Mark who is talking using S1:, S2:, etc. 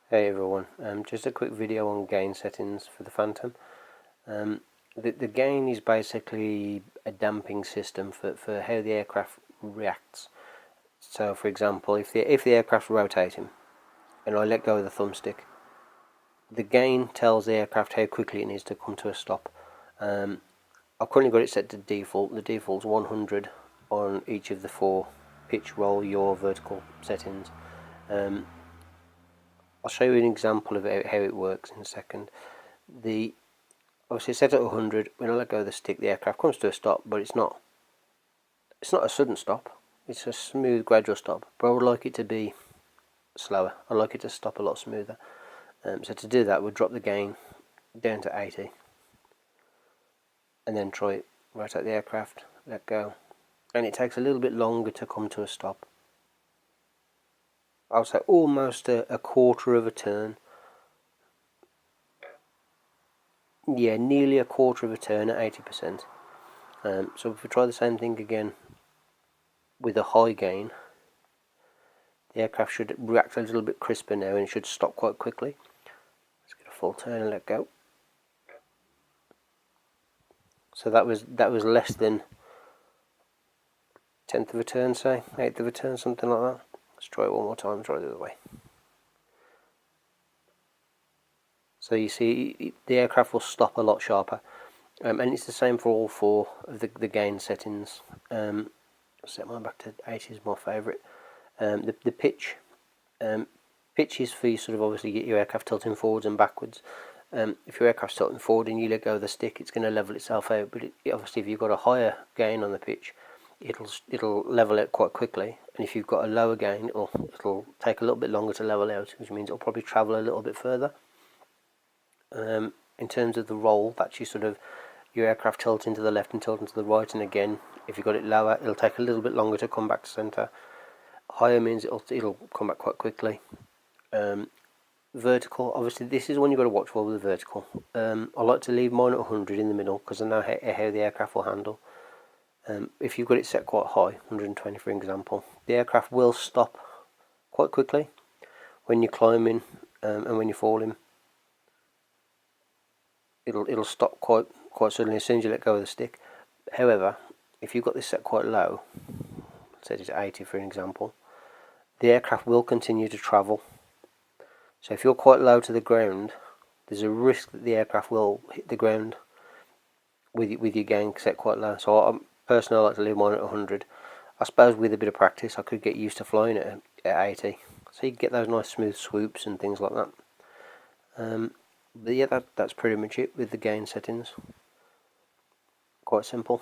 S1: Hey everyone, just a quick video on gain settings for the Phantom. The gain is basically a damping system for how the aircraft reacts. So for example, if the aircraft's rotating and I let go of the thumbstick, the gain tells the aircraft how quickly it needs to come to a stop. I've currently got it set to default. The default's 100 on each of the 4 pitch, roll, yaw, vertical settings. I'll show you an example of how it works in a second. Obviously set at 100. When I let go of the stick, the aircraft comes to a stop, but it's not a sudden stop. It's a smooth, gradual stop. But I would like it to be slower. I'd like it to stop a lot smoother. So to do that, we'll drop the gain down to 80, and then try it. Rotate the aircraft, let go, and it takes a little bit longer to come to a stop. I'll say almost a quarter of a turn. Yeah, nearly a quarter of a turn at 80%. So if we try the same thing again with a high gain, the aircraft should react a little bit crisper now and it should stop quite quickly. Let's get a full turn and let go. So that was less than 1/10 of a turn, say 1/8 of a turn, something like that. Let's try it one more time. Try it the other way. So you see, the aircraft will stop a lot sharper, and it's the same for all 4 of the gain settings. I'll set mine back to 80 is my favourite. The pitch. Pitch is for you sort of obviously get your aircraft tilting forwards and backwards. If your aircraft's tilting forward and you let go of the stick, it's going to level itself out. But obviously, if you've got a higher gain on the pitch, it'll level out quite quickly. And if you've got a lower gain, it'll take a little bit longer to level out, which means it'll probably travel a little bit further. In terms of the roll, that's you sort of your aircraft tilting to the left and tilting to the right. And again, if you've got it lower, it'll take a little bit longer to come back to centre. Higher means it'll come back quite quickly. Vertical, obviously this is one you've got to watch for with the vertical. I like to leave mine at 100 in the middle because I know how the aircraft will handle. If you've got it set quite high, 120 for example, the aircraft will stop quite quickly when you're climbing and when you're falling. It'll stop quite suddenly as soon as you let go of the stick. However, if you've got this set quite low, set it at 80 for an example, the aircraft will continue to travel. So if you're quite low to the ground, there's a risk that the aircraft will hit the ground with your gain set quite low. So personally, I like to leave mine at 100. I suppose with a bit of practice, I could get used to flying at 80. So you get those nice smooth swoops and things like that. But yeah, that's pretty much it with the gain settings. Quite simple.